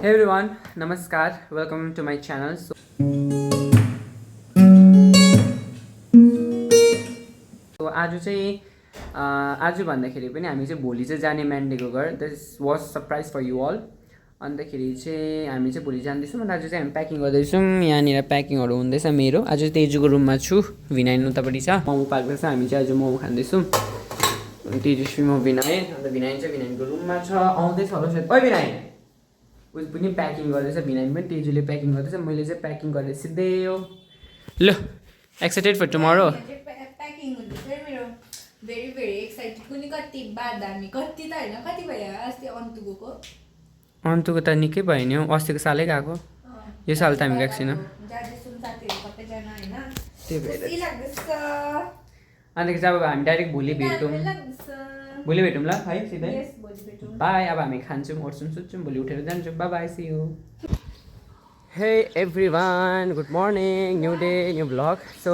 Hey everyone, Namaskar, welcome to my channel. So आज चाहिँ आज भन्दाखेरि पनि हामी चाहिँ भोलि चाहिँ जाने म्यान्डेको घर. This was surprise for you all. अन्तखेरि चाहिँ हामी चाहिँ भोलि जाँदैछौँ अनि आज चाहिँ हामी प्याकिङ गर्दैछौँ. यहाँनिर प्याकिङहरू हुँदैछ मेरो. आज तेजुको रुममा छु. विनायन उतापट्टि छ. मोमो पाक्दैछ. हामी चाहिँ आज मोमो खाँदैछौँ. तेजस्वी म विनायन. अन्त विनायन चाहिँ विनायनको रुममा छ. आउँदैछ होला सायद. ओइ विनायन उस पनि प्याकिङ गर्दैछ. विनायन पनि तेजुले प्याकिङ गर्दैछ. मैले चाहिँ प्याकिङ गरेर सिधै हो. ल एक्साइटेड फर टुमरो. प्याकिङ हुँदैछ मेरो. Very very excited. कुनै कति बाद हामी कति त होइन कति भयो अस्ति अन्तुको अन्तुको त निकै भयो नि हौ. अस्तिको सालै गएको. यो साल त हामी गएको छैन. त्यही भएर अन्तखेरि चाहिँ अब हामी डाइरेक्ट भोलि भेटौँ. भोलि भेटौँ ल है सिधै. बाई. अब हामी खान्छौँ ओर्छौँ सुत्छौँ. भोलि उठेर जान्छौँ. Bye bye. See you. Hey everyone, good morning. New day new blog. So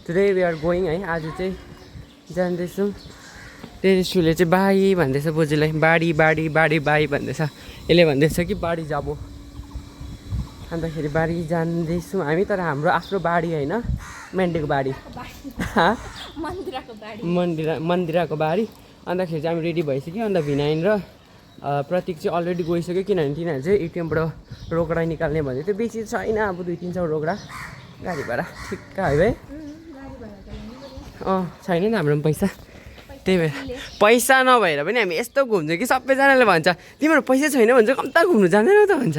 today we are going है. आज चाहिँ जाँदैछौँ. तेजस्वीले चाहिँ बाई भन्दैछ बोजूलाई. बाडी बाडी बाडी बाई भन्दैछ. यसले भन्दैछ कि बाडी जाबो. अन्तखेरि बाडी जाँदैछौँ हामी. तर हाम्रो आफ्नो बाडी होइन, मेन्डेको बाडी. मन्दिराको बाडी. अन्तखेरि चाहिँ हामी रेडी भइसक्यो. अन्त विनायन र प्रतीक चाहिँ अलरेडी गइसक्यो. किनभने तिनीहरू चाहिँ एटिएमबाट रोकडा निकाल्ने भन्दै थियो. बेसी छैन अब 200-300 रोकडा. गाडी भाडा ठिक्क है भाइ. छैन नि हाम्रो पनि पैसा. त्यही भएर पैसा नभएर पनि हामी यस्तो घुम्छौँ कि सबैजनाले भन्छ तिम्रो पैसा छैन भन्छ, कम्ता घुम्नु जाँदैनौ त भन्छ.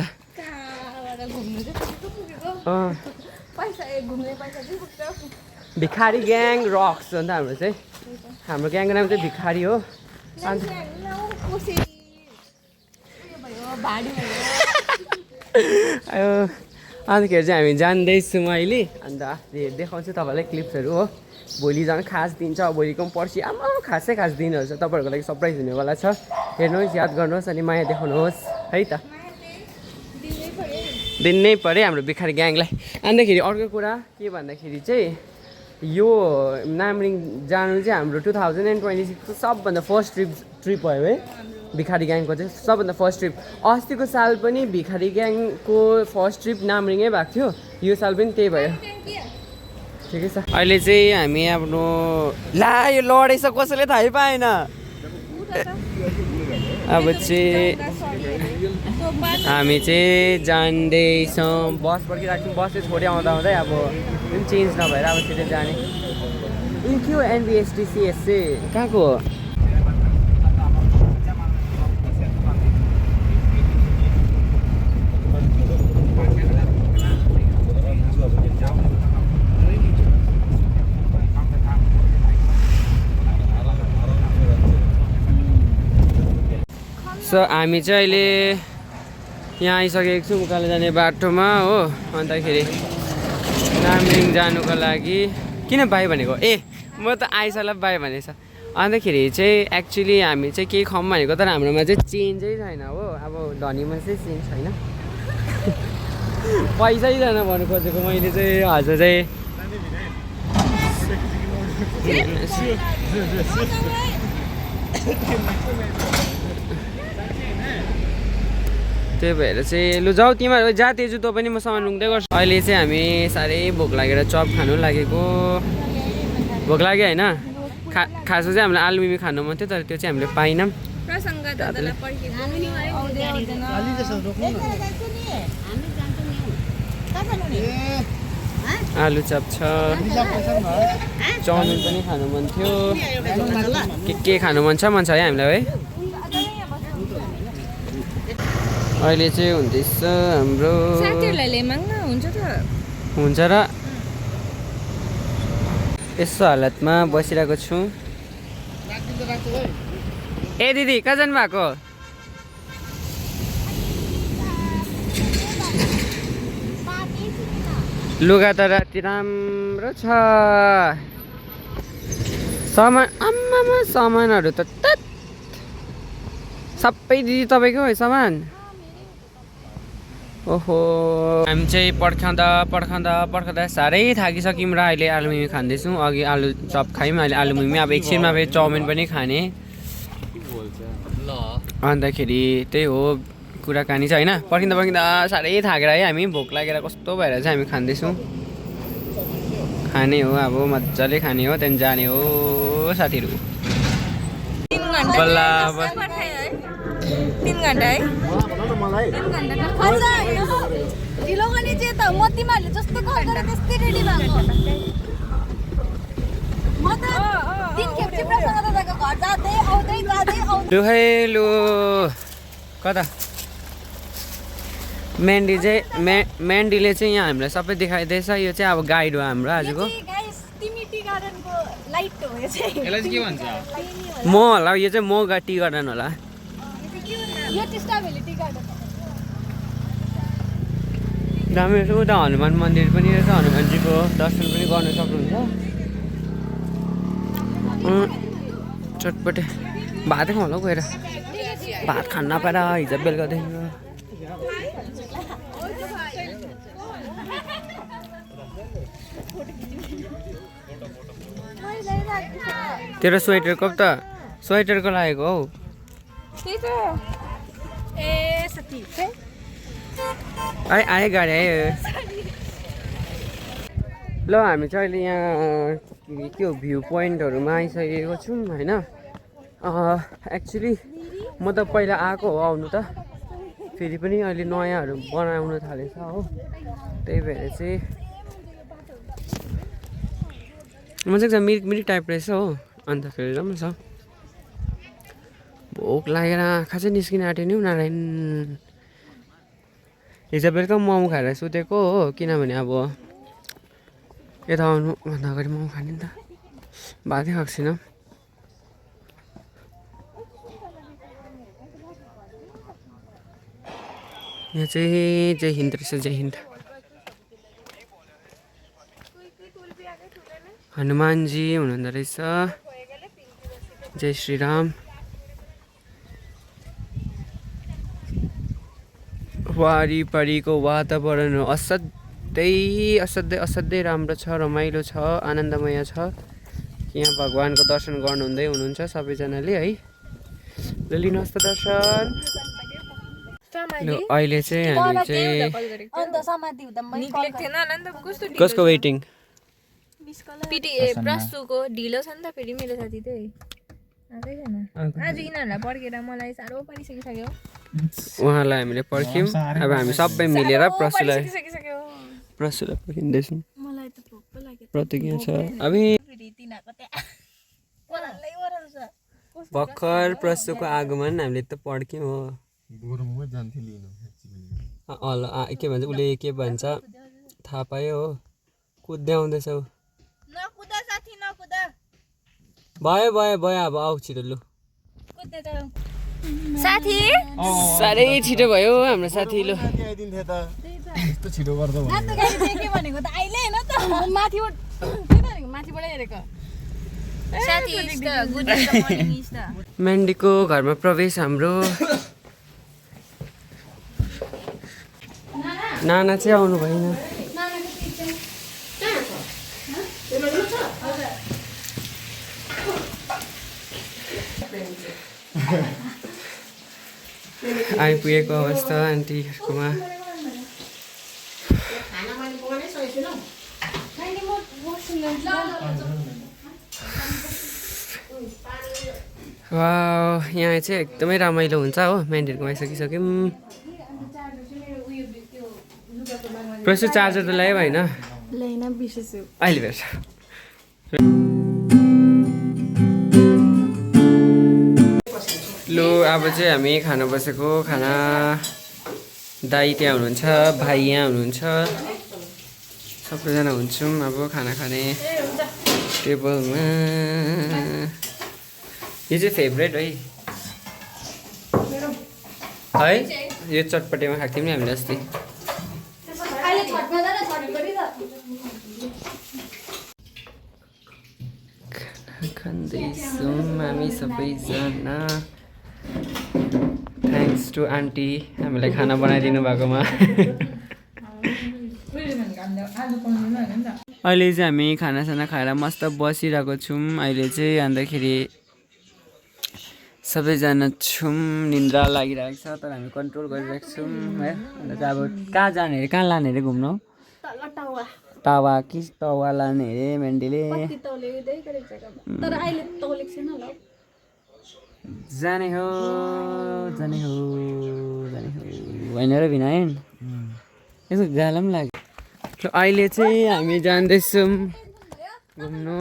भिखारी ग्याङ रक्स अन्त हाम्रो चाहिँ. हाम्रो ग्याङको नाम चाहिँ भिखारी हो. अन्तखेरि चाहिँ हामी जाँदैछौँ अहिले. अन्त देखाउँछु तपाईँलाई क्लिप्सहरू हो. भोलि झन् खास दिन छ. भोलिको पनि पर्सि आमा खासै खास दिनहरू छ. तपाईँहरूको लागि सरप्राइज हुनेवाला छ. हेर्नुहोस्, याद गर्नुहोस् अनि माया देखाउनुहोस् है त. दिनै पऱ्यो हाम्रो भिखारी ग्याङलाई. अन्तखेरि अर्को कुरा के भन्दाखेरि चाहिँ यो नामरिङ जानु चाहिँ हाम्रो 2026को सबभन्दा फर्स्ट ट्रिप भयो है. भिखारी ग्याङको चाहिँ सबभन्दा फर्स्ट ट्रिप. अस्तिको साल पनि भिखारी ग्याङको फर्स्ट ट्रिप नामरिङै भएको थियो. यो साल पनि त्यही भयो. ठिकै छ. अहिले चाहिँ हामी आफ्नो ला यो लडेछ कसैले थाहै पाएन. अब चाहिँ हामी चाहिँ जाँदैछौँ. बस पर्खिरहेको छौँ. बस चाहिँ छोडी आउँदा आउँदै अब चेन्ज नभएर अब सिधै जाने. के हो एनबिएसटिसिएस चाहिँ कहाँको हो? सो हामी चाहिँ अहिले यहाँ आइसकेको छौँ उकालो जाने बाटोमा हो. अन्तखेरि नामरिङ जानुको लागि किन बाई भनेको? ए म त आइसला बाई भनेछ. अन्तखेरि चाहिँ एक्चुली हामी चाहिँ केही खाऊँ भनेको, तर हाम्रोमा चाहिँ चेन्जै छैन हो. अब धनीमा चाहिँ चेन्ज छैन, पैसै छैन भन्नु खोजेको मैले चाहिँ. हजुर चाहिँ त्यही भएर चाहिँ लु जाऊ तिमीहरू जा. तेजु तँ पनि म सामान रुङ्दै गर्छु. अहिले चाहिँ हामी साह्रै भोक लागेर चप खानु लागेको. भोक लाग्यो होइन. खासमा चाहिँ हामीलाई आलु मिमी खानु मन थियो, तर त्यो चाहिँ हामीले पाइनौँ. आलु चप छ. चाउमिन पनि खानु मन थियो. के खानु मन छ है हामीलाई है. अहिले चाहिँ हुँदैछ हाम्रो. हुन्छ र यस्तो हालतमा बसिरहेको छु. ए दिदी कहाँ जानु भएको? लुगा त राति राम्रो छ. आम्मामा सामानहरू त सबै दिदी तपाईँको हो सामान. ओहो हामी चाहिँ पर्खँदा साह्रै थाकिसक्यौँ र अहिले आलु मिमी खाँदैछौँ. अघि आलु चप खायौँ, अहिले आलु मिमी. अब एकछिनमा फेरि चाउमिन पनि खाने. अन्तखेरि त्यही हो कुराकानी छ होइन पर्खिँदा पर्खिँदा साह्रै थाकेर है हामी भोक लागेर कस्तो भएर चाहिँ हामी खाँदैछौँ खाने हो अब मजाले खाने हो त्यहाँदेखि जाने हो साथीहरू बल्ल 3 घन्टा है ढिलो गर्ने चाहिँ त म तिमीहरूले जस्तो गरेर त्यस्तै रेडी भएको म त 3 खेप चिप्रासँग तपाईँको घर जाँदै आउँदै लु है लु कता मेन्डीले चाहिँ यहाँ हामीलाई सबै देखाइदिएछ यो चाहिँ अब गाइड हो हाम्रो आजको तिमी टी गार्डनको लाइट हो यो चाहिँ यसलाई चाहिँ के भन्छ म होला यो चाहिँ म टी गार्डन होला यो टिस्टा भ्याली टी गार्डन दामी रहेछ उता हनुमान मन्दिर पनि रहेछ हनुमानजीको दर्शन पनि गर्न सक्नुहुन्छ चटपटे भातै खाउँ होला हौ गएर भात खान नपाएर हिजो बेलुकादेखि तेरो स्वेटर कब त स्वेटरको लागेको हौ आए गाडी आयो ल हामी चाहिँ अहिले यहाँ के हो भ्यू पोइन्टहरूमा आइसकेको छौँ होइन एक्चुली म त पहिला आएको हो आउनु त फेरि पनि अहिले नयाँहरू बनाउनु थालेछ हो त्यही भएर चाहिँ मजाको छ मिरिक मिरिक टाइप रहेछ हो अन्त फेरि राम्रो छ भोक लागेर आँखा चाहिँ निस्किन आँट्यो नि नारायण हिजो बेलुका मोमो खाएर सुतेको हो किनभने अब यता आउनु भन्दा अगाडि मोमो खाने नि त भातै खाएको छैन यहाँ चाहिँ जय हिन्द रहेछ जय हिन्द हनुमानजी हुनुहुँदो रहेछ जय श्रीराम वारिपारिको वातावरण असाध्यै राम्रो छ रमाइलो छ आनन्दमय छ यहाँ भगवानको दर्शन गर्नुहुँदै हुनुहुन्छ सबैजनाले है लिनुहोस् त दर्शन अहिले चाहिँ हामी चाहिँ कसको वेटिङ प्रस्तुको ढिलो छ नि त फेरि मेरो साथी चाहिँ आएकै छैन आज यिनीहरूलाई पर्खेर मलाई साह्रो परिसकिसक्यो उहाँलाई हामीले पर्ख्यौँ अब हामी सबै मिलेर प्रसुलाई पर्खिँदैछौँ मलाई त भोक पो लाग्यो प्रतिज्ञा छ अब भर्खर प्रस्तुको आगमन हामीले त पढ्क्यौँ हो के भन्छ उसले के भन्छ थाहा पायो हो कुद्दै आउँदैछौ भयो अब आऊ छिटो लु साथी साह्रै छिटो भयो हाम्रो साथी लु छिटो गर्दा भनेको त अहिले हैन त माथिबाट हेरेको साथी गुड मर्निङ इज द मेन्डीको घरमा प्रवेश हाम्रो नाना चाहिँ आउनु भएन आइपुगेको अवस्था आन्टीहरूकोमा यहाँ चाहिँ एकदमै रमाइलो हुन्छ हो मेन्डीहरूको आइसकिसक्यौँ प्रस्तुत चार्जर त ल्यायो होइन अहिले भेट्छ लु अब चाहिँ हामी खाना बसेको खाना दाइ त्यहाँ हुनुहुन्छ भाइ यहाँ हुनुहुन्छ सबैजना हुन्छौँ अब खाना खाने टेबलमा यो चाहिँ फेभरेट है यो चटपटेमा खाएको थियौँ नि हामीले अस्ति खाँदैछौँ हामी सबैजना थ्याङ्क्स टु आन्टी हामीलाई खाना बनाइदिनु भएकोमा अहिले चाहिँ हामी खानासाना खाएर मस्त बसिरहेको छौँ अहिले चाहिँ अन्तखेरि सबैजना छौँ निन्द्रा लागिरहेको छ तर हामी कन्ट्रोल गरिरहेको छौँ है अन्त चाहिँ अब कहाँ जाने अरे कहाँ लाने अरे घुम्नु टावा कि टावा लाने अरे मेन्डीले जाने हो जाने हो जाने हो होइन र भिनायन यसो गाला पनि लाग्यो अहिले चाहिँ हामी जाँदैछौँ घुम्नु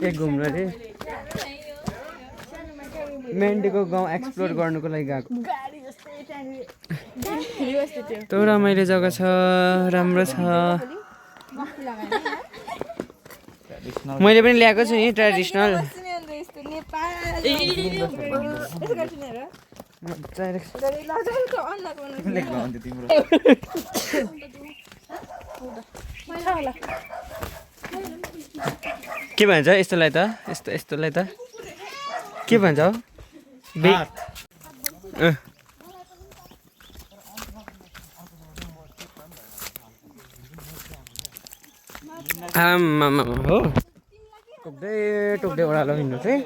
घुम्नु अरे मेन्डीको गाउँ एक्सप्लोर गर्नुको लागि गएको त्यो रमाइलो जग्गा छ राम्रो छ मैले पनि ल्याएको छु नि ट्रेडिसनल के भन्छ यस्तोलाई त यस्तोलाई त के भन्छ हौ आमामा हो टोक्दै टोक्दै ओह्रालो हिँड्नु चाहिँ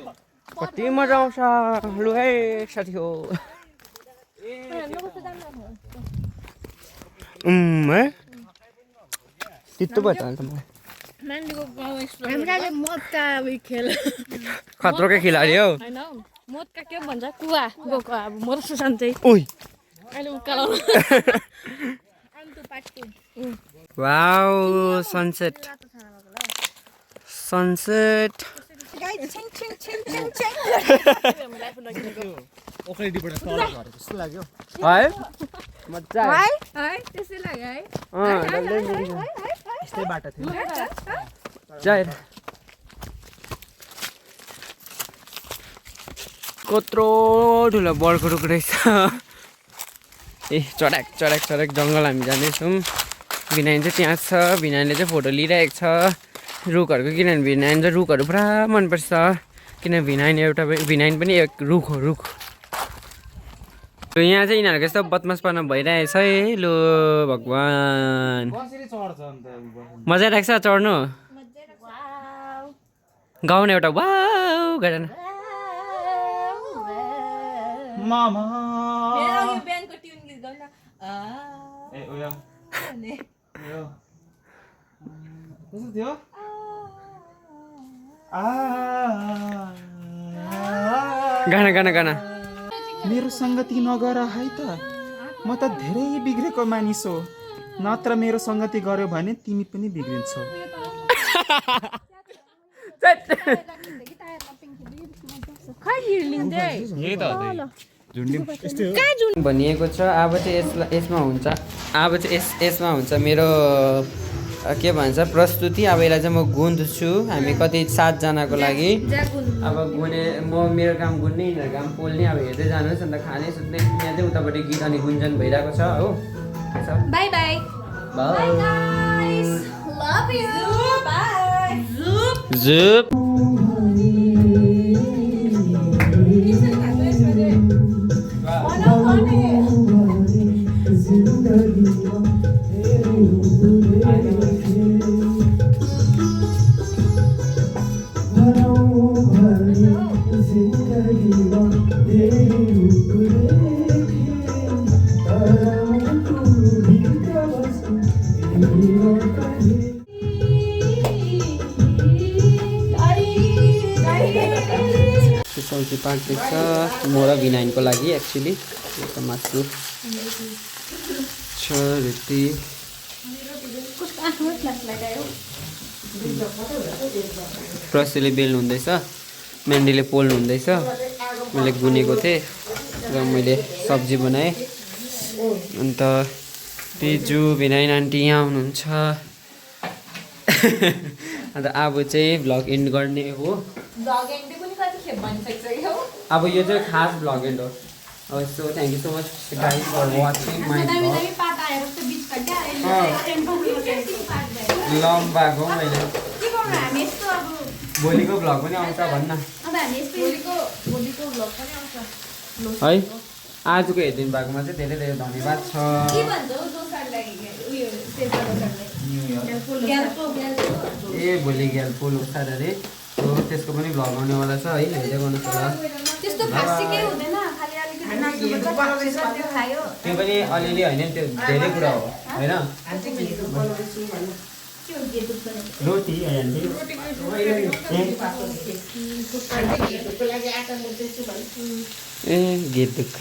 कति मजा आउँछ लु है साथी हो है तितो भयो त अन्त म खतरो के खिलाडी हौ मोदका के भन्छ कुवा गएको अब मोर सुशान्त चाहिँ ओइ अहिले उकालो वाउ सनसेट सनसेट ओखलीबाट तल झरेको जस्तो लाग्यो है मजा आयो त्यसै लाग्यो है यस्तै बाटो थियो जाएर कत्रो ठुलो बर्को रुख रहेछ ए चढाक चढाक चढाक जङ्गल हामी जाँदैछौँ भिनाइन चाहिँ त्यहाँ छ भिनाइनले चाहिँ फोटो लिइरहेको छ रुखहरूको किनभने भिनाइन चाहिँ रुखहरू पुरा मनपर्छ किन भिनाइन एउटा भिनाइन पनि एक रुख हो रुख यहाँ चाहिँ यिनीहरूको यस्तो बदमासपना भइरहेछ है लु भगवान् कसरी चढ्छ अन्त मजा लाग्छ चढ्नु गाउन एउटा वाउ गरेन मामा बिहानको ट्युन गीत गाउन ए उयो उयो कस्तो थियो गाना गाना गाना मेरो सङ्गति नगर है त म त धेरै बिग्रेको मानिस हो नत्र मेरो सङ्गति गर्यो भने तिमी पनि बिग्रिन्छौ भनिएको छ अब चाहिँ यसमा हुन्छ अब चाहिँ यसमा हुन्छ मेरो के भन्छ प्रस्तुति अब यसलाई चाहिँ म गुन्छु हामी कति 7 जनाको लागि अब गुने म मेरो काम गुन्ने यिनीहरूको काम पोल्ने अब हेर्दै जानुहोस् अन्त खाने सुत्ने यहाँ चाहिँ उतापट्टि गीत अनि गुन्जन भइरहेको छ हो bye bye bye guys love you bye जुप सब्जी पाक्दैछ म र भिनाइनको लागि एक्चुली यो त मासु छ रोटी प्रसीले बेल्नु हुँदैछ मेन्डीले पोल्नु हुँदैछ मैले गुनेको थिएँ र मैले सब्जी बनाएँ अन्त बिजु भिनाइन आन्टी यहाँ हुनुहुन्छ अन्त अब चाहिँ भ्लग एन्ड गर्ने हो अब यो चाहिँ खास भ्लग एन्ड हो so thank you so much guys for watching my vlog लम्बाको मैले भोलिको भ्लग पनि आउँछ भन्न है आजको हेरिदिनु भएकोमा चाहिँ धेरै धेरै धन्यवाद छ ए भोलि ग्याल पुल उठाएर अरे त्यसको पनि भ्लग आउनेवाला छ है, हेर्दै गर्नुहोस् होला। त्यस्तो खासै केही हुँदैन, खालि अलिकति नाच्नुपर्छ, त्यो खायो। त्यो पनि अलिअलि होइन नि, त्यो धेरै कुरा हो होइन। रोटी ए घेतुक